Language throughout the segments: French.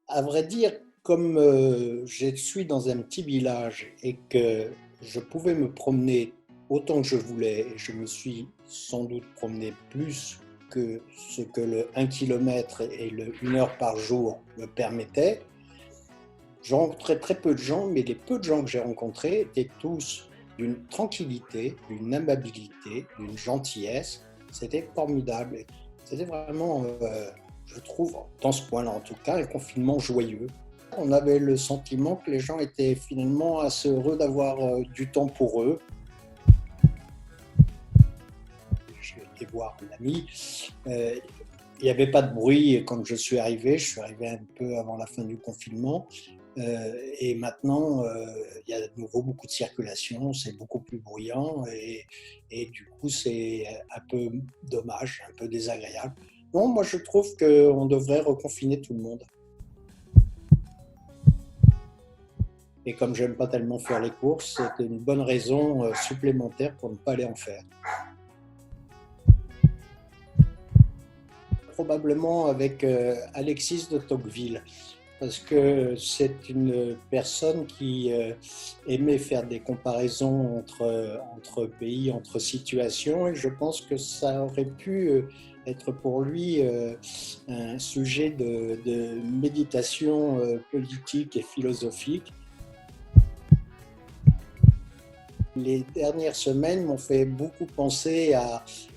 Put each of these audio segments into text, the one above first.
À vrai dire, comme je suis dans un petit village et que je pouvais me promener autant que je voulais, et je me suis sans doute promené plus que ce que le 1 km et le 1 heure par jour me permettaient, je rencontrais très peu de gens, mais les peu de gens que j'ai rencontrés étaient tous d'une tranquillité, d'une amabilité, d'une gentillesse. C'était formidable. C'était vraiment, je trouve, dans ce point-là en tout cas, un confinement joyeux. On avait le sentiment que les gens étaient finalement assez heureux d'avoir du temps pour eux. J'ai été voir un ami. Euh, il n'y avait pas de bruit quand je suis arrivé. Je suis arrivé un peu avant la fin du confinement. Et maintenant, il y a de nouveau beaucoup de circulation, c'est beaucoup plus bruyant et du coup, c'est un peu dommage, un peu désagréable. Non, moi, je trouve qu'on devrait reconfiner tout le monde. Et comme j'aime pas tellement faire les courses, c'était une bonne raison supplémentaire pour ne pas aller en faire. Probablement avec Alexis de Tocqueville, parce que c'est une personne qui aimait faire des comparaisons entre pays, entre situations, et je pense que ça aurait pu être pour lui un sujet de méditation politique et philosophique. Les dernières semaines m'ont fait beaucoup penser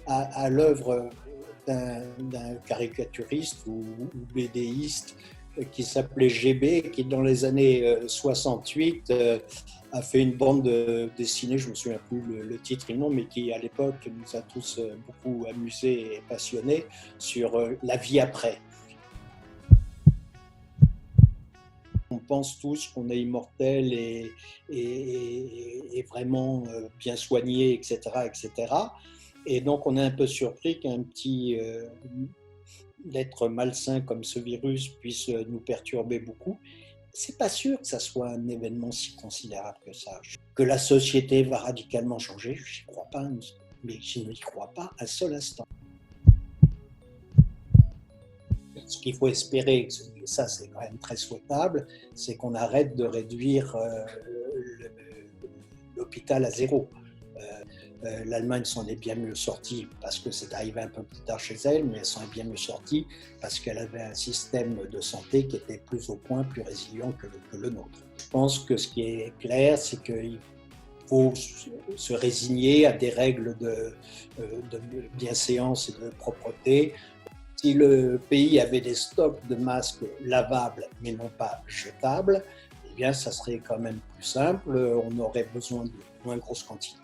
à l'œuvre d'un caricaturiste ou BDiste qui s'appelait GB, qui dans les années 68 a fait une bande dessinée, je ne me souviens plus le titre et le nom, mais qui à l'époque nous a tous beaucoup amusés et passionnés sur la vie après. On pense tous qu'on est immortel et vraiment bien soigné, etc., etc. Et donc, on est un peu surpris qu'un petit être malsain comme ce virus puisse nous perturber beaucoup. C'est pas sûr que ça soit un événement si considérable que ça. Que la société va radicalement changer, je n'y crois pas, mais je n'y crois pas un seul instant. Ce qu'il faut espérer, et ça c'est quand même très souhaitable, c'est qu'on arrête de réduire l'hôpital à zéro. L'Allemagne s'en est bien mieux sortie parce que c'est arrivé un peu plus tard chez elle, mais elle s'en est bien mieux sortie parce qu'elle avait un système de santé qui était plus au point, plus résilient que le nôtre. Je pense que ce qui est clair, c'est qu'il faut se résigner à des règles de bienséance et de propreté. Si le pays avait des stocks de masques lavables mais non pas jetables, eh bien ça serait quand même plus simple, on aurait besoin de moins grosses quantités.